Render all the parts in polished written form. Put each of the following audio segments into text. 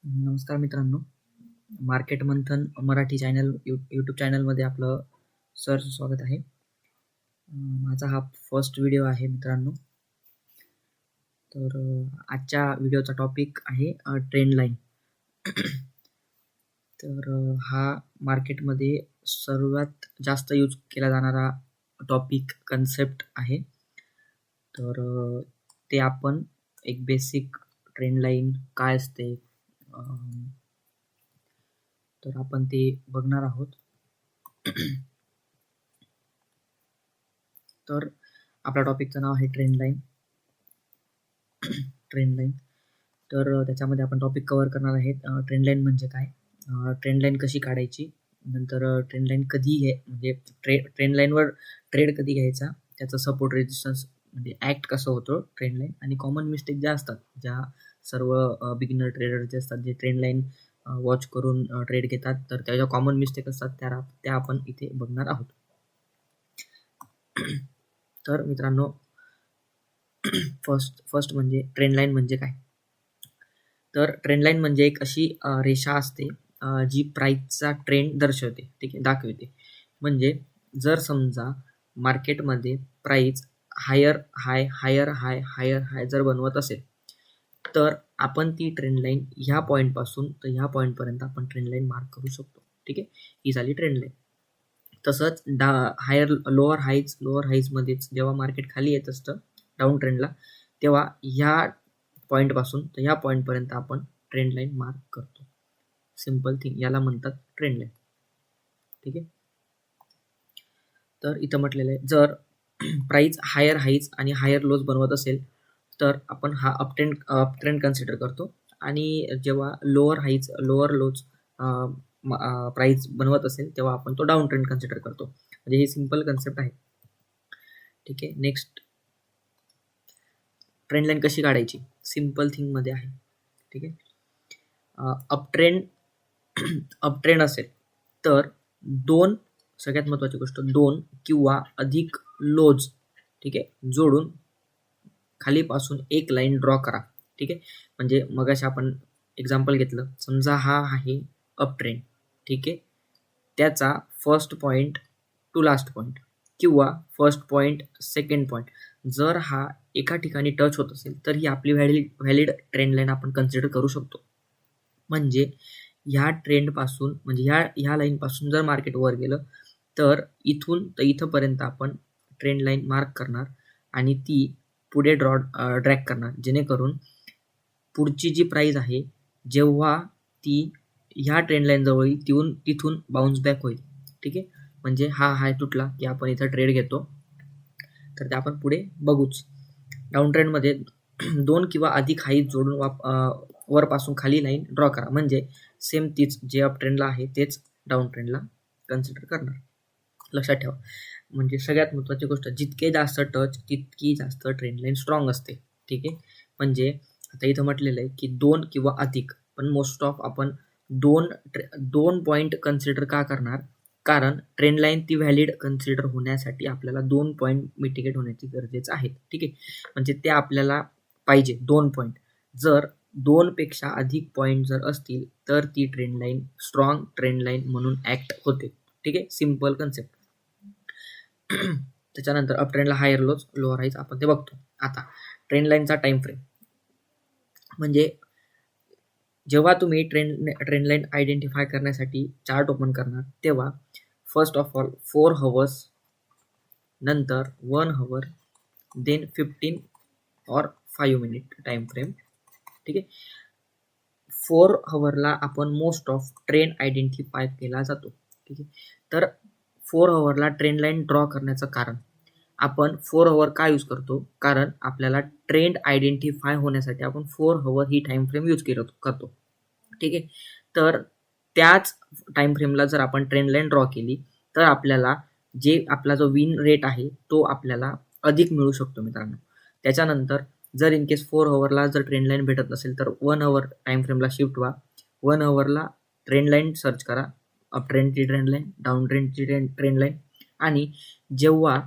नमस्कार मित्रांनो, मार्केट मंथन Marathi channel YouTube चॅनलमध्ये आपलं सहर्ष स्वागत आहे. माझा हा फर्स्ट व्हिडिओ आहे मित्रांनो. तर आजच्या व्हिडिओचा टॉपिक आहे ट्रेंड लाईन. तर हा मार्केटमध्ये सर्वात जास्त यूज केला जाणारा टॉपिक कन्सेप्ट आहे. तर ते आपण एक बेसिक ट्रेंड लाईन काय असते तर आपण ते बघणार आहोत. तर आपल्या टॉपिकचं नाव आहे ट्रेंड लाईन. ट्रेंड लाईन तर त्याच्यामध्ये आपण टॉपिक कव्हर करणार आहे. ट्रेंड लाईन म्हणजे काय, ट्रेंड लाईन कशी काढायची, नंतर ट्रेंड लाईन कधी म्हणजे ट्रेंड लाईनवर ट्रेड कधी घ्यायचा, त्याचा सपोर्ट रेजिस्टन्स म्हणजे ॲक्ट कसं होतं ट्रेंड लाईन, आणि कॉमन मिस्टेक ज्या असतात, ज्या सर्व बिगिनर ट्रेडर जे असतात जे ट्रेंड लाईन वॉच करून ट्रेड घेतात, तर त्या ज्या कॉमन मिस्टेक असतात त्या आपण इथे बघणार आहोत. तर मित्रांनो, फर्स्ट म्हणजे ट्रेंड लाईन म्हणजे काय. तर ट्रेंड लाईन म्हणजे एक अशी रेषा असते जी प्राईसचा ट्रेंड दर्शवते, ठीक आहे, दाखवते. म्हणजे जर समजा मार्केटमध्ये प्राईस हायर हाय जर बनवत असेल, तर आपण ती ट्रेंड लाईन ह्या पॉईंटपासून तर ह्या पॉईंटपर्यंत आपण ट्रेंड लाईन मार्क करू शकतो, ठीक आहे. ही झाली ट्रेंड लाईन. तसंच लोअर हाईजमध्येच जेव्हा मार्केट खाली येत असतं डाऊन ट्रेंडला, तेव्हा ह्या पॉईंटपासून तर ह्या पॉईंटपर्यंत आपण ट्रेंड लाईन मार्क करतो. सिम्पल थिंग, याला म्हणतात ट्रेंड लाईन, ठीक आहे. तर इथं म्हटलेलं आहे, जर प्राईस हायर हाईज आणि हायर लोज बनवत असेल तर आपण हा अपट्रेंड कन्सिडर करतो, आणि जेव्हा लोअर लोज प्राईस बनवत असेल तेव्हा आपण तो डाऊन ट्रेंड कन्सिडर करतो. म्हणजे ही सिम्पल कन्सेप्ट आहे, ठीक आहे. नेक्स्ट, ट्रेंड लाईन कशी काढायची, सिम्पल थिंग मध्ये आहे, ठीक आहे. अपट्रेंड असेल तर सगळ्यात महत्वाची गोष्ट, 2 किंवा अधिक लोज, ठीक आहे, जोडून खालीपासून एक लाईन ड्रॉ करा, ठीक आहे. म्हणजे मगाशी आपण एक्झाम्पल घेतलं, समजा हा आहे अपट्रेंड, ठीक आहे, त्याचा first point two last point किंवा फर्स्ट पॉईंट सेकंड पॉईंट जर हा एका ठिकाणी टच होत असेल तर ही आपली व्हॅलिड ट्रेंड लाईन आपण कन्सिडर करू शकतो. म्हणजे ह्या ट्रेंडपासून म्हणजे ह्या लाईनपासून जर मार्केट वर गेलं तर इथून तर इथंपर्यंत आपण ट्रेंड लाईन मार्क करणार आणि ती पुढे ड्रॅग करणार, जेणेकरून पुढची जी प्राईस आहे जेव्हा ती ह्या ट्रेंड लाईन जवळ येईल तिथून बाउन्स बॅक होईल, ठीक आहे. म्हणजे हा हाय तुटला की आपण इथं ट्रेड घेतो, तर ते आपण पुढे बघूच. डाऊन ट्रेंडमध्ये 2 किंवा अधिक हाई जोडून वरपासून खाली लाईन ड्रॉ करा. म्हणजे सेम तीच जे अप ट्रेंडला आहे तेच डाऊन ट्रेंडला कन्सिडर करणार, लक्षात ठेवा. म्हणजे सगळ्यात महत्त्वाची गोष्ट, जितके जास्त टच तितकी जास्त ट्रेंड लाईन स्ट्रॉंग असते, ठीक आहे. म्हणजे आता इथं म्हटलेलं आहे की 2 किंवा अधिक, पण मोस्ट ऑफ आपण दोन पॉईंट कन्सिडर का करणार, कारण ट्रेंड लाईन ती व्हॅलिड कन्सिडर होण्यासाठी आपल्याला 2 पॉईंट मिटिगेट होण्याची गरजेचं आहे, ठीक आहे. म्हणजे ते आपल्याला पाहिजे 2 पॉईंट. जर 2 पेक्षा अधिक पॉईंट जर असतील तर ती trend line strong trend line म्हणून ऍक्ट होते, ठीक आहे. Simple concept. त्याच्यानंतर अप ट्रेंडला हायर लोज लोअर हाईज आपण ते बघतो. आता ट्रेंड लाईनचा टाइम फ्रेम म्हणजे जेव्हा तुम्ही ट्रेंड लाईन आयडेंटिफाय करण्यासाठी चार्ट ओपन करणार तेव्हा फर्स्ट ऑफ ऑल 4 हवर्स, नंतर 1 हवर, देन 15 और 5 मिनिट टाइम फ्रेम, ठीक आहे. 4 हवरला आपण मोस्ट ऑफ ट्रेंड आयडेंटिफाय केला जातो, ठीक आहे. तर 4 हवरला ट्रेंड लाईन ड्रॉ करण्याचं कारण, आपण 4 हवर का यूज करतो, कारण आपल्याला ट्रेंड आयडेंटिफाय होण्यासाठी आपण 4 हवर ही टाइम फ्रेम यूज करतो, ठीक आहे. तर त्याच टाइम फ्रेमला जर आपण ट्रेंड लाईन ड्रॉ केली तर आपल्याला आपला जो विन रेट आहे तो आपल्याला अधिक मिळू शकतो मित्रांनो. त्याच्यानंतर जर इन केस 4 हवरला जर ट्रेंड लाईन भेटत नसेल तर 1 हवर टाइम फ्रेमला शिफ्ट व्हा. 1 हवरला ट्रेंड लाईन सर्च करा, अप ट्रेंडची ट्रेंड लाईन, डाऊन ट्रेंडची ट्रेंड लाईन, आणि जेव्हा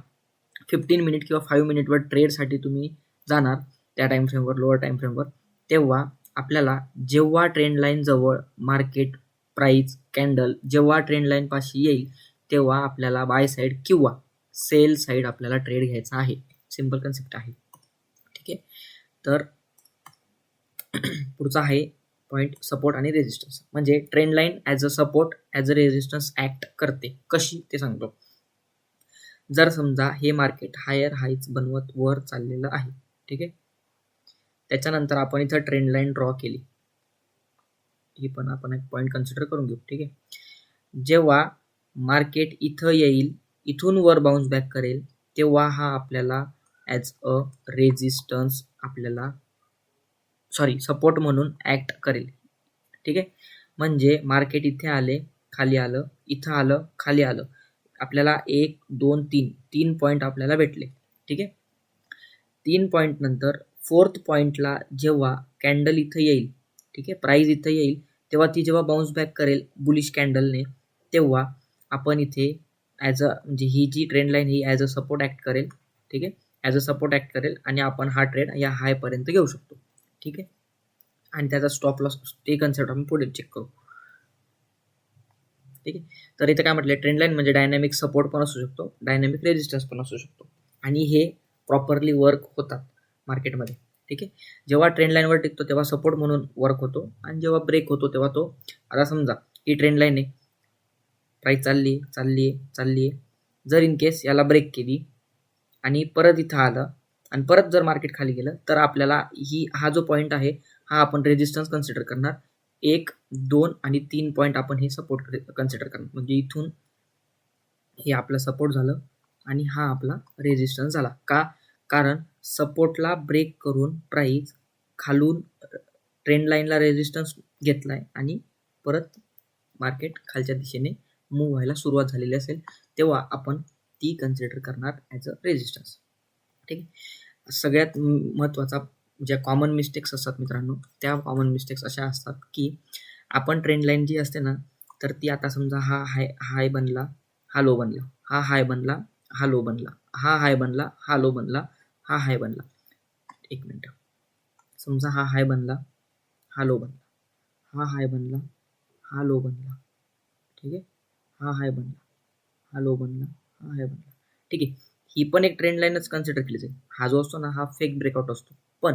15 मिनिट किंवा 5 मिनिटवर ट्रेडसाठी तुम्ही जाणार त्या टाइम फ्रेमवर, लोअर टाइम फ्रेमवर, तेव्हा आपल्याला जेव्हा ट्रेंड लाईन जवळ मार्केट प्राइस कॅन्डल जेव्हा ट्रेंड लाईन पाशी येईल तेव्हा आपल्याला बाय साईड किंवा सेल साईड आपल्याला ट्रेड घ्यायचा आहे. सिंपल कन्सेप्ट आहे. ठीक आहे. तर पुढचा आहे पॉईंट सपोर्ट आणि रेजिस्टन्स. म्हणजे trend line as a support as a resistance act करते. कशी ते सांगतो. जर समजा हे मार्केट हायर हाईच बनवत वर चाललेलं आहे. ठीक आहे. त्याच्यानंतर आपण इथं ट्रेंड लाईन ड्रॉ केली. ही पण आपण एक पॉईंट कन्सिडर करून घेऊ. ठीक आहे. जेव्हा मार्केट इथं येईल, इथून वर बाउन्स बॅक करेल, तेव्हा हा आपल्याला ॲज अ रेजिस्टन्स आपल्याला सपोर्ट म्हणून ॲक्ट करेल. ठीक आहे. म्हणजे मार्केट इथे आले, खाली आलं, इथं आलं, खाली आलं, आपल्याला 1 2 3 पॉईंट आपल्याला भेटले. ठीक आहे. 3 पॉईंट नंतर 4th पॉईंटला जेव्हा कॅन्डल इथं येईल, ठीक आहे, प्राइस इथं येईल, तेव्हा ती जेव्हा बाउन्स बॅक करेल बुलिश कॅन्डलने, तेव्हा आपण इथे ॲज अ म्हणजे ही जी ट्रेंड लाईन ही ॲज अ सपोर्ट ॲक्ट करेल. ठीक आहे. ॲज अ सपोर्ट ॲक्ट करेल आणि आपण हा ट्रेड या हायपर्यंत घेऊ शकतो. ठीक आहे. आणि त्याचा स्टॉप लॉस ते कन्सेप्ट आपण पुढे चेक करू. ठीक आहे. तर इथे काय म्हटलं, ट्रेंड लाईन म्हणजे डायनॅमिक सपोर्ट पण असू शकतो, डायनॅमिक रेजिस्टन्स पण असू शकतो. आणि हे प्रॉपरली वर्क होतात मार्केटमध्ये. ठीक आहे. जेव्हा ट्रेंड लाईनवर टिकतो तेव्हा सपोर्ट म्हणून वर्क होतो आणि जेव्हा ब्रेक होतो तेव्हा तो, आता समजा ही ट्रेंड लाईन आहे, प्राइस चालली, जर इन केस याला ब्रेक केली आणि परत इथं आलं आणि परत जर मार्केट खाली गेलं तर आपल्याला हा जो पॉईंट आहे हा आपण रेजिस्टन्स कन्सिडर करणार. 1 2 आणि 3 पॉईंट आपण हे सपोर्ट कन्सिडर करणार. म्हणजे इथून हे आपलं सपोर्ट झालं आणि हा आपला रेजिस्टन्स झाला. का? कारण सपोर्टला ब्रेक करून प्राइस खालून ट्रेंड लाईनला रेजिस्टन्स घेतलाय आणि परत मार्केट खालच्या दिशेने मूव्ह व्हायला सुरुवात झालेली असेल तेव्हा आपण ती कन्सिडर करणार ॲज अ रेजिस्टन्स. ठीक आहे. सगळ्यात महत्त्वाचा ज्या कॉमन मिस्टेक्स असतात मित्रांनो, त्या कॉमन मिस्टेक्स अशा असतात की आपण ट्रेंड लाईन जी असते ना, तर ती आता समजा हा हाय बनला, हा लो बनला, हा हाय बनला, हा लो बनला, हा हाय बनला, हा लो बनला, हा हाय बनला. एक मिनिट. समजा हा हाय बनला, हा लो बनला, हा हाय बनला, हा लो बनला. ठीक आहे. हा हाय बनला, हा लो बनला, हा हाय बनला. ठीक आहे. ही पण एक ट्रेंड लाईनच कन्सिडर केली जाईल. हा जो असतो ना हा फेक ब्रेकआउट असतो. पण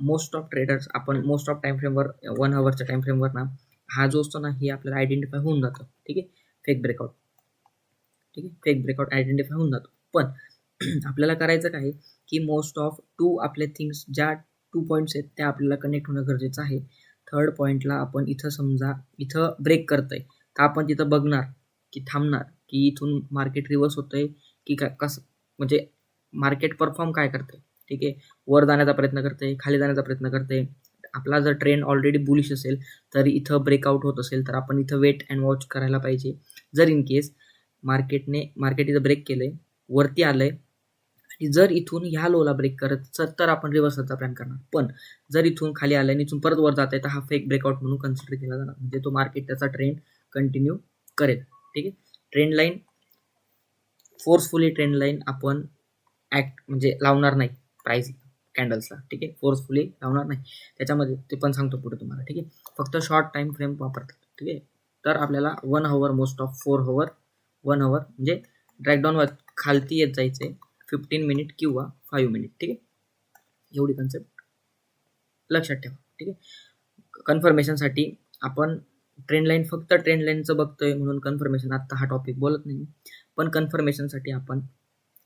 मोस्ट ऑफ ट्रेडर्स आपण मोस्ट ऑफ टाइम फ्रेमवर 1 आवरच्या टाइम फ्रेमवर ना हा जो असतो ना हे आपल्याला आयडेंटिफाय होऊन जातं. ठीक आहे. Fake breakout. ठीक आहे. फेक ब्रेकआउट आयडेंटिफाय होऊन जातो. पण आपल्याला करायचं काय की मोस्ट ऑफ आपले थिंग्स ज्या 2 पॉईंट्स आहेत त्या आपल्याला कनेक्ट होणं गरजेचं आहे. 3rd पॉईंटला आपण इथं समजा इथं ब्रेक करतंय तर आपण तिथं बघणार की थांबणार की इथून मार्केट रिव्हर्स होतंय की कसं, म्हणजे मार्केट परफॉर्म काय करतंय. ठीक आहे. वर जाण्याचा प्रयत्न करते, खाली जाण्याचा प्रयत्न करते. आपला जर ट्रेंड ऑलरेडी बुलिश असेल तर इथं ब्रेकआउट होत असेल तर आपण इथं वेट अँड वॉच करायला पाहिजे. जर इन केस मार्केट इथं ब्रेक केलंय, वरती आलंय आणि जर इथून ह्या लोला ब्रेक करत तर आपण रिव्हर्सलचा प्लॅन करणार. पण जर इथून खाली आलाय आणि इथून परत वर जात आहे तर हा फेक ब्रेकआउट म्हणून कन्सिडर केला जाणार. म्हणजे तो मार्केट त्याचा ट्रेंड कंटिन्यू करेल. ठीक आहे. Trend line forcefully trend line आपण म्हणजे लावणार नाही प्राइस कॅन्डल्सला. ठीक आहे. फोर्सफुली लावणार नाही. त्याच्यामध्ये ते पण सांगतो पुढे तुम्हाला. ठीक आहे. फक्त शॉर्ट टाइम फ्रेम वापरतात. ठीक आहे. तर आपल्याला 1 आवर मोस्ट ऑफ 4 आवर 1 आवर म्हणजे ड्रॅगडाऊन खालती येत जायचंय 15 मिनिट किंवा 5 मिनिट. ठीक आहे. एवढी कन्सेप्ट लक्षात ठेवा. ठीक आहे. कन्फर्मेशनसाठी आपण ट्रेंड लाईन फक्त ट्रेंड लाईनचं बघतोय म्हणून कन्फर्मेशन आत्ता हा टॉपिक बोलत नाही. पण कन्फर्मेशनसाठी आपण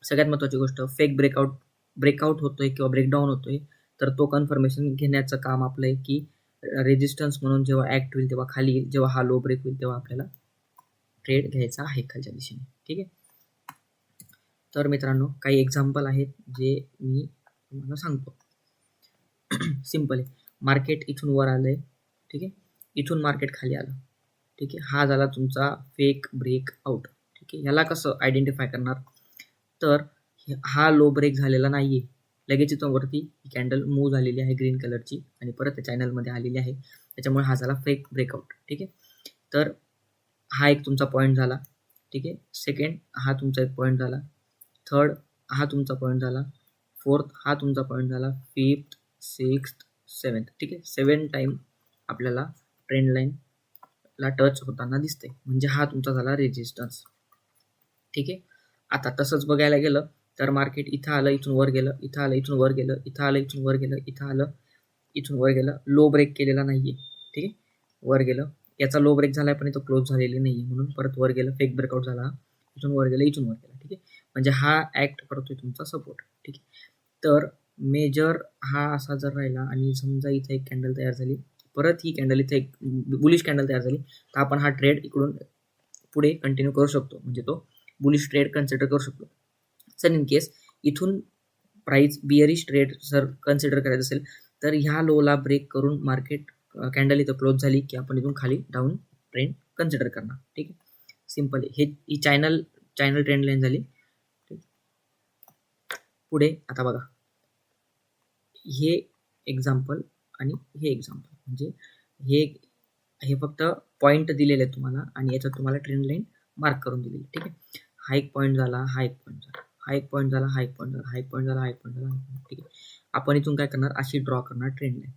सगळ्यात महत्त्वाची गोष्ट फेक ब्रेकआउट होतोय किंवा ब्रेकडाऊन होतोय तर तो कन्फर्मेशन घेण्याचं काम आपलं आहे की रेजिस्टन्स म्हणून जेव्हा ॲक्ट होईल तेव्हा खाली येईल, जेव्हा हा लो ब्रेक होईल तेव्हा आपल्याला ट्रेड घ्यायचा आहे खालच्या दिशेने. ठीक आहे. तर मित्रांनो काही एक्झाम्पल आहेत जे मी तुम्हाला सांगतो. सिम्पल आहे. मार्केट इथून वर आलंय. ठीक आहे. इथून मार्केट खाली आलं. ठीक आहे. हा झाला तुमचा फेक ब्रेकआउट. ठीक आहे. ह्याला कसं आयडेंटिफाय करणार, तर हा लो ब्रेक झालेला नाहीये, लगेच इथून वरती कॅन्डल मूव्ह झालेली आहे ग्रीन कलरची आणि परत त्या चॅनलमध्ये आलेली आहे. त्याच्यामुळे हा झाला फेक ब्रेकआउट. ठीक आहे. तर हा एक तुमचा पॉईंट झाला. ठीक आहे. सेकंड हा तुमचा एक पॉईंट झाला. 3rd हा तुमचा पॉईंट झाला. 4th हा तुमचा पॉईंट झाला. 5th 6th 7th, ठीक आहे. 7 टाइम आपल्याला ट्रेंड लाईनला टच होताना दिसते, म्हणजे हा तुमचा झाला रेजिस्टन्स, ठीक आहे. आता तसंच बघायला गेलं तर मार्केट इथं आलं, इथून वर गेलं, इथं आलं, इथून वर गेलं, इथं आलं, इथून वर गेलं, इथं आलं, इथून वर गेलं, लो ब्रेक केलेला नाहीये, ठीक आहे. वर गेलं, याचा लो ब्रेक झालाय पण इथं क्लोज झालेली नाहीये, म्हणून परत वर गेलं, फेक ब्रेकआउट झाला, इथून वर गेलं, इथून वर गेलं, ठीक आहे. म्हणजे हा ऍक्ट करतोय तुमचा सपोर्ट, ठीक आहे. तर मेजर हा असा जर राहिला आणि समजा इथे एक कॅन्डल तयार झाली, परत ही कॅन्डल इथे एक बुलिश कॅन्डल तयार झाली, तर आपण हा ट्रेड इकडून पुढे कंटिन्यू करू शकतो, म्हणजे तो बुलिश ट्रेड कन्सिडर करू शकतो. जर इन केस इथून प्राइस बिअरिश ट्रेड जर कन्सिडर करायचं असेल तर ह्या लोला ब्रेक करून मार्केट कॅन्डल इथं क्लोज झाली की आपण इथून खाली डाऊन ट्रेंड कन्सिडर करणार, ठीक आहे. सिम्पल आहे. ही चॅनल ट्रेंड लाईन झाली. पुढे आता बघा, हे एक्झाम्पल आणि हे एक्झाम्पल, म्हणजे हे फक्त पॉईंट दिलेले आहेत तुम्हाला आणि याच्यात तुम्हाला ट्रेंड लाईन मार्क करून दिलेली, ठीक आहे. हा एक पॉईंट झाला, हा एक पॉईंट झाला, हा एक पॉईंट झाला, हा एक पॉईंट झाला, हा एक पॉईंट झाला, हा एक पॉईंट झाला, ठीक आहे. आपण इथून काय करणार, अशी ड्रॉ करणार ट्रेंड लाईन,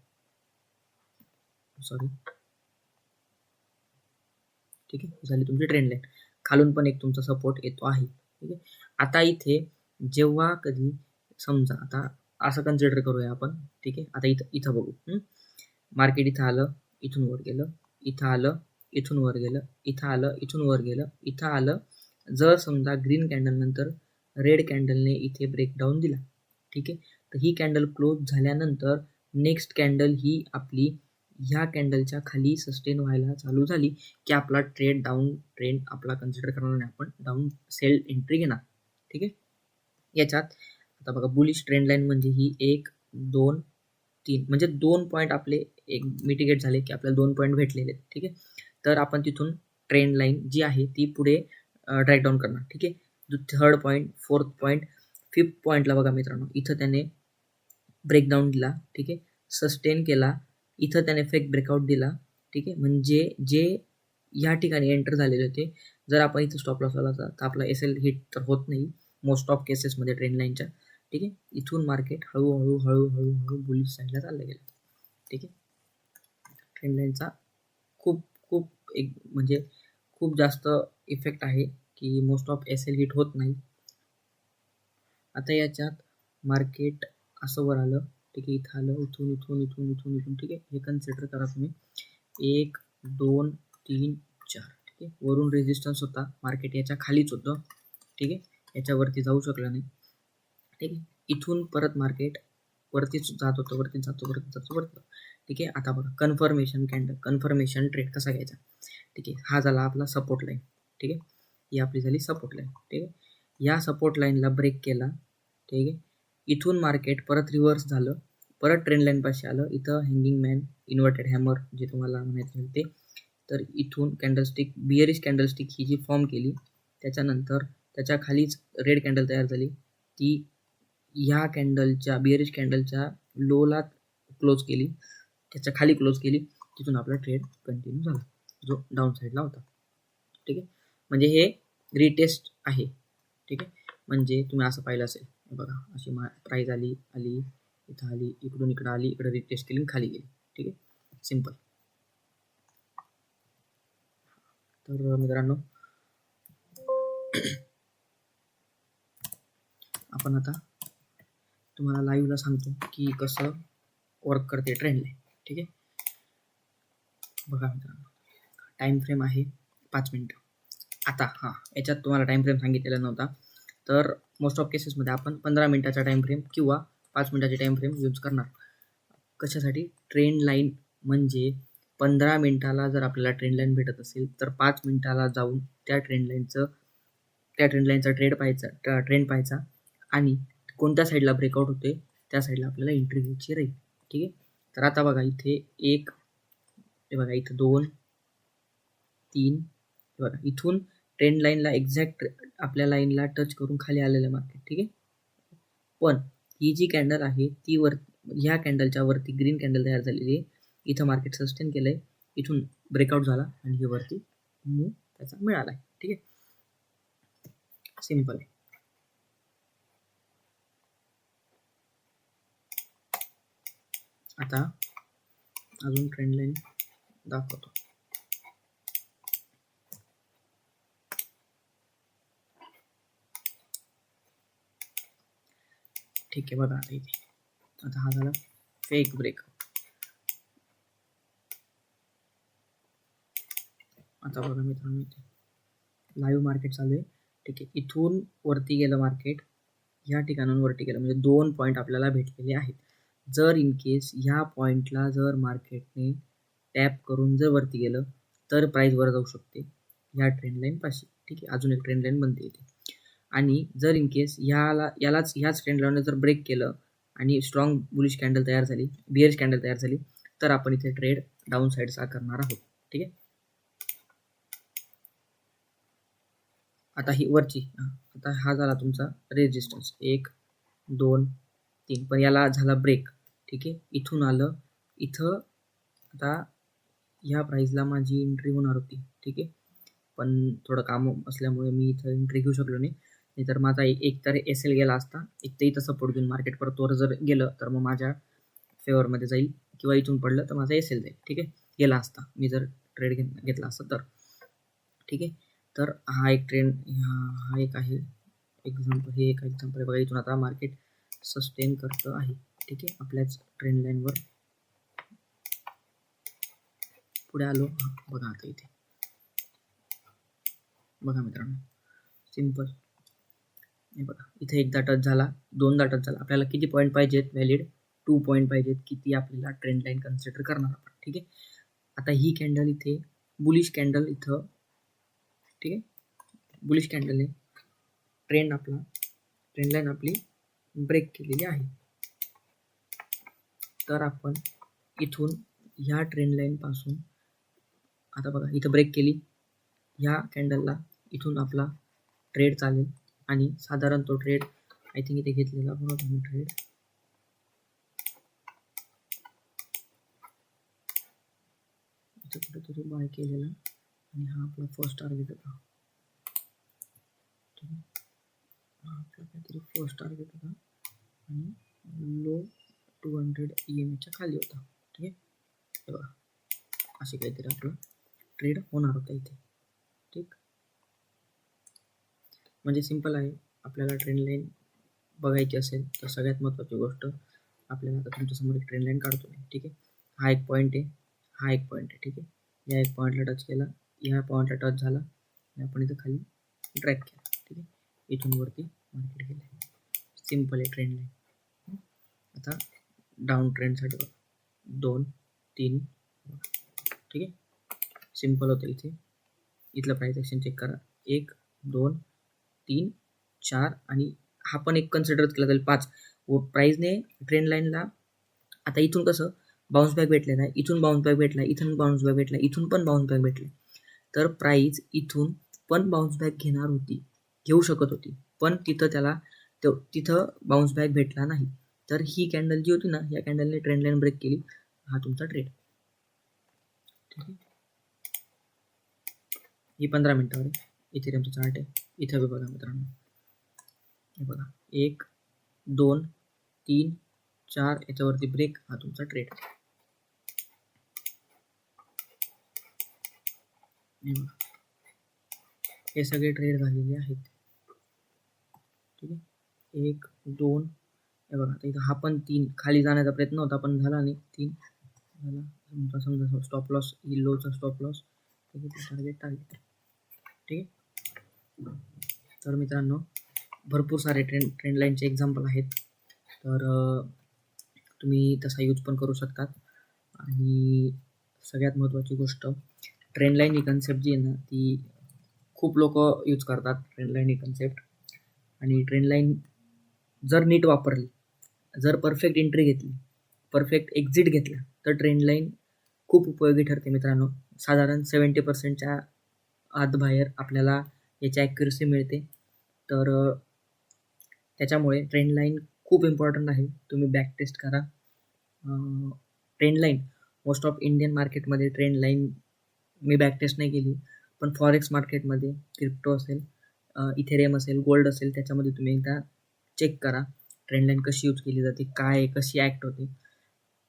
सॉरी, ठीक आहे. झाली तुमची ट्रेंड लाईन. खालून पण एक तुमचा सपोर्ट येतो आहे, ठीक आहे. आता इथे जेव्हा कधी समजा, आता असं कन्सिडर करूया आपण, ठीक आहे. आता इथं बघू, मार्केट इथं आलं, इथून वर गेलं, इथं आलं, इथून वर गेलं, इथं आलं, इथून वर गेलं, इथं आलं. जर समजा ग्रीन कॅन्डल नंतर रेड कॅन्डलने इथे ब्रेकडाऊन दिला, ठीक आहे, तर ही कॅन्डल क्लोज झाल्यानंतर नेक्स्ट कॅन्डल ही आपली ह्या कॅन्डलच्या खाली सस्टेन व्हायला चालू झाली की आपला डाऊन ट्रेंड आपला कन्सिडर करणार नाही, आपण डाऊन सेल एंट्री घेणार, ठीक आहे. याच्यात आता बघा, बुलिश ट्रेंड लाईन म्हणजे ही 1 2 3, म्हणजे 2 पॉईंट आपले एक मिटिगेट झाले की आपल्याला 2 पॉईंट भेटलेले, ठीक आहे. तर आपण तिथून ट्रेंड लाईन जी आहे ती पुढे ड्रॅग डाऊन करणार, ठीक आहे. Third point, fourth point, fifth पॉईंटला बघा मित्रांनो, इथं त्याने ब्रेकडाऊन दिला, ठीक आहे, सस्टेन केला, इथं त्याने फेक ब्रेकआउट दिला, ठीक आहे. म्हणजे जे या ठिकाणी एंटर झालेले होते, जर आपण इथं स्टॉप लॉस आला तर आपला एसएल हिट तर होत नाही मोस्ट ऑफ केसेसमध्ये ट्रेंड लाईनच्या, ठीक आहे. इथून मार्केट हळूहळू हळूहळू हळू बुलिश साईडला चाललं गेलं, ठीक आहे. ट्रेंड लाईनचा खूप खूप एक म्हणजे खूप जास्त इफेक्ट आहे की मोस्ट ऑफ एसएल हिट होत नाही. आता याच्यात मार्केट असं वर आलं, ठीक आहे, इथं आलं, इथून इथून इथून इथून इथून, ठीक आहे. हे कन्सिडर करा तुम्ही, 1 2 3 4, ठीक आहे. वरून रेजिस्टन्स होता, मार्केट याच्या खालीच होतं, ठीक आहे, याच्यावरती जाऊ शकलं नाही, ठीक आहे. इथून परत मार्केट वरतीच जात होतं, वरतीच जातो, वरती जातो, वरती, ठीक आहे. आता बघा, कन्फर्मेशन कॅन्डल, कन्फर्मेशन ट्रेड कसा घ्यायचा, ठीक आहे. हा झाला आपला सपोर्ट लाईन, ठीक आहे. ही आपली झाली सपोर्ट लाईन, ठीक आहे. या सपोर्ट लाईनला ब्रेक केला, ठीक आहे. इथून मार्केट परत रिव्हर्स झालं, परत ट्रेंड लाईन पाशी आलं, इथं हँगिंग मॅन, इन्व्हर्टेड हॅमर जे तुम्हाला माहिती आहे ते, तर इथून कॅन्डलस्टिक, बिअरिश कॅन्डलस्टिक ही जी फॉर्म केली, त्याच्यानंतर त्याच्या खालीच रेड कॅन्डल तयार झाली, ती ह्या कॅन्डलच्या बिअरिश कॅन्डलच्या लोला क्लोज केली, त्याच्या खाली क्लोज केली, तिथून आपला ट्रेड कंटिन्यू झाला जो डाऊन साईडला होता, ठीक आहे. म्हणजे हे रिटेस्ट आहे, ठीक आहे. म्हणजे तुम्ही असं पाहिलं असेल, बघा, अशी प्राईस आली आली, इथं आली, इकडून इकडं आली, इकडे रिटेस्ट केली, खाली गेली, ठीक आहे. सिम्पल. तर मित्रांनो, आपण आता तुम्हाला लाईव्हला सांगतो की कसं वर्क करते ट्रेंड लाईन, ठीक आहे. बघा मित्रांनो, टाइम फ्रेम आहे 5 मिनिटं. आता याच्यात तुम्हाला टाइम फ्रेम सांगितलेला नव्हता, तर मोस्ट ऑफ केसेसमध्ये आपण 15 मिनिटाचा टाइम फ्रेम किंवा 5 मिनिटाचे टाइम फ्रेम यूज करणार. कशासाठी, ट्रेंड लाईन म्हणजे 15 मिनिटाला जर आपल्याला ट्रेंड लाईन भेटत असेल तर 5 मिनिटाला जाऊन त्या ट्रेंड लाईनचा ट्रेंड पाहायचा आणि कोणत्या साईडला ब्रेकआउट होते त्या साईडला आपल्याला एंट्री घ्यायची राहील, ठीक आहे. तर आता बघा, इथे बघा, इथं 2 3, बघा, इथून ट्रेंड लाईनला एक्झॅक्ट आपल्या लाईनला टच करून खाली आलेलं मार्केट, ठीक आहे. पण ही जी कॅन्डल आहे ती ह्या कॅन्डलच्या वरती ग्रीन कॅन्डल तयार झालेली आहे, इथं मार्केट सस्टेन केलंय, इथून ब्रेकआउट झाला आणि हे वरती मूव त्याचा मिळाला, ठीक आहे. सिम्पल आहे. आता अजून ट्रेंड लाईन दाखवतो. ठीक आहे, बघा आता इथे आता हा झाला फेक ब्रेक. आता बघा मित्रांनो, इथे लाईव्ह मार्केट चालू आहे. ठीक आहे, इथून वरती गेलं मार्केट, ह्या ठिकाणाहून वरती गेलं, म्हणजे 2 पॉईंट आपल्याला भेटलेले आहेत. जर इन केस ह्या पॉईंटला जर मार्केटने टॅप करून जर वरती गेलं तर प्राइस वर जाऊ शकते ह्या ट्रेंड लाईन पाशी. ठीक आहे, अजून एक ट्रेंड लाईन बनते इथे. आणि जर इन केस ह्याच ट्रेंड लाईनने जर ब्रेक केलं आणि स्ट्रॉंग बुलिश कॅन्डल तयार झाली, बिअरिश कॅन्डल तयार झाली, तर आपण इथे ट्रेड डाऊन साईडचा करणार आहोत. ठीक आहे, आता ही वरची, आता हा झाला तुमचा रेजिस्टन्स 1 2 3, पण याला झाला ब्रेक. ठीक आहे, इथून आलं इथं. आता ह्या प्राइसला माझी एंट्री होणार होती. ठीक आहे, पण थोडं काम असल्यामुळे मी इथं एंट्री घेऊ शकलो नाही. नाहीतर माझा एक तर एस एल गेला असता, एक तर इथं सपोर्ट घेऊन मार्केट परत वर जर गेलं तर मग माझ्या फेवरमध्ये जाईल, किंवा इथून पडलं तर माझा एस एल जाईल. ठीक आहे, गेला असता मी जर ट्रेड घेतला असता तर. ठीक आहे, तर हा एक ट्रेंड, हा एक आहे एक्झाम्पल, हे एक एक्झाम्पल आहे बघा. इथून आता मार्केट सस्टेन करतं आहे. ठीक आहे, आपल्याच ट्रेंड लाईनवर पुढे आलो. बघा आता इथे बघा मित्रांनो, सिम्पल. हे बघा, इथे एकदा टच झाला, दोनदा टच झाला. आपल्याला किती पॉईंट पाहिजेत? व्हॅलिड 2 पॉईंट पाहिजेत. किती आपल्याला ट्रेंड लाईन कन्सिडर करणार आपण. ठीक आहे, आता ही कॅन्डल इथे बुलिश कॅन्डल इथं. ठीक आहे, बुलिश कॅन्डलने ट्रेंड लाईन आपली ब्रेक केलेली आहे. तर आपण इथून ह्या ट्रेंड लाईन पासून, आता बघा इथं ब्रेक केली, ह्या कॅन्डलला इथून आपला ट्रेड चालेल. आणि साधारण तो ट्रेड आय थिंक इथे घेतलेला बरोबर मी ट्रेड, इथं कुठेतरी बाय केलेला, आणि हा आपला फर्स्ट टार्गेट होता. ठीक आहे, हा आपला काहीतरी फर्स्ट टार्गेट होता आणि लो 200 EMA खाली होता. ठीक आहे, हे बघा असे काहीतरी आपलं ट्रेड होणार होता इथे. ठीक, म्हणजे सिंपल आहे. आपल्याला ट्रेंड लाईन बघायची असेल तर सगळ्यात महत्त्वाची गोष्ट, आपल्याला आता तुमच्यासमोर एक ट्रेंड लाईन काढतो आहे. ठीक आहे, हा एक पॉईंट आहे, हा एक पॉईंट आहे. ठीक आहे, या एक पॉईंटला टच केला, ह्या पॉईंटला टच झाला, आणि आपण इथं खाली ड्रॅग केला. ठीक आहे, इथून वरती मार्केट गेलं. सिंपल आहे ट्रेंड लाईन. आता डाऊन ट्रेंडसाठी बघा 2 3. ठीक आहे, सिंपल होतं. इथे इथलं प्राइस ॲक्शन चेक करा, 1 2 3 4, आणि हा पण एक कन्सिडर केला जाईल 5. व प्राइसने ट्रेंड लाईनला आता इथून कसं बाउन्स बॅक भेटलेला आहे, इथून बाउन्स बॅक भेटला, इथून बाउन्स बॅक भेटला, इथून पण बाउन्स बॅक भेटला. तर प्राइस इथून पण बाउन्स बॅक घेणार होती, घेऊ शकत होती, पण तिथं बाउन्स बॅक भेटला नाही. तर ही कॅन्डल जी होती ना, या कॅन्डलने ट्रेंड लाईन ब्रेक केली. हा तुमचा ट्रेड. ठीक आहे, ही 15 मिनिटावर आहे. इथेरियमचा चार्ट आहे. इथं बघा मित्रांनो, हे बघा 1 2 3 4, याच्यावरती ब्रेक, हा तुमचा ट्रेड. हे सगळे ट्रेड झालेले आहेत. ठीक आहे, 1 2, हे बघा आता इथं हा पण 3 खाली जाण्याचा प्रयत्न होता, पण झाला नाही. 3 झाला तुमचा, समजा स्टॉप लॉस, लोचा स्टॉप लॉस, टार्गेट. ठीक आहे, तर मित्रांनो भरपूर सारे ट्रेंड लाईनचे एक्झाम्पल आहेत. तर तुम्ही तसा यूज पण करू शकतात. आणि सगळ्यात महत्त्वाची गोष्ट, ट्रेंड लाईन ही कन्सेप्ट जी आहे ना, ती खूप लोक यूज करतात. ट्रेंड लाईन ही कन्सेप्ट, आणि ट्रेंड लाईन जर नीट वापरली, जर परफेक्ट एंट्री घेतली, परफेक्ट एक्झिट घेतला, तर ट्रेंड लाईन खूप उपयोगी ठरते मित्रांनो. साधारण 70%च्या आत बाहेर आपल्याला याची ॲक्युरसी मिळते. तर त्याच्यामुळे ट्रेंड लाईन खूप इम्पॉर्टंट आहे. तुम्ही बॅक टेस्ट करा. Trend line most of Indian मार्केटमध्ये ट्रेंड लाईन मी बॅक टेस्ट नाही केली, पण फॉरेक्स मार्केटमध्ये क्रिप्टो असेल, इथेरियम असेल, गोल्ड असेल, त्याच्यामध्ये तुम्ही एकदा चेक करा ट्रेंड लाईन कशी यूज केली जाते, काय कशी ॲक्ट होते.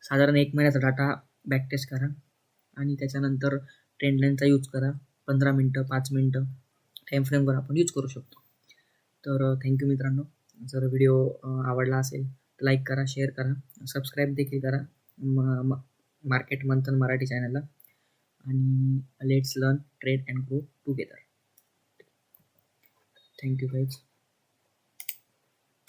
साधारण 1 महिन्याचा डाटा बॅक टेस्ट करा आणि त्याच्यानंतर ट्रेंड लाईनचा यूज करा. 15 मिनटं 5 मिनटं टाईम फ्रेमवर आपण यूज करू शकतो. तर थँक्यू मित्रांनो. जर व्हिडिओ आवडला असेल तर लाईक करा, शेअर करा, सबस्क्राईब देखील करा मार्केट मंथन मराठी चॅनलला. आणि let's learn trade and grow together. Thank you guys.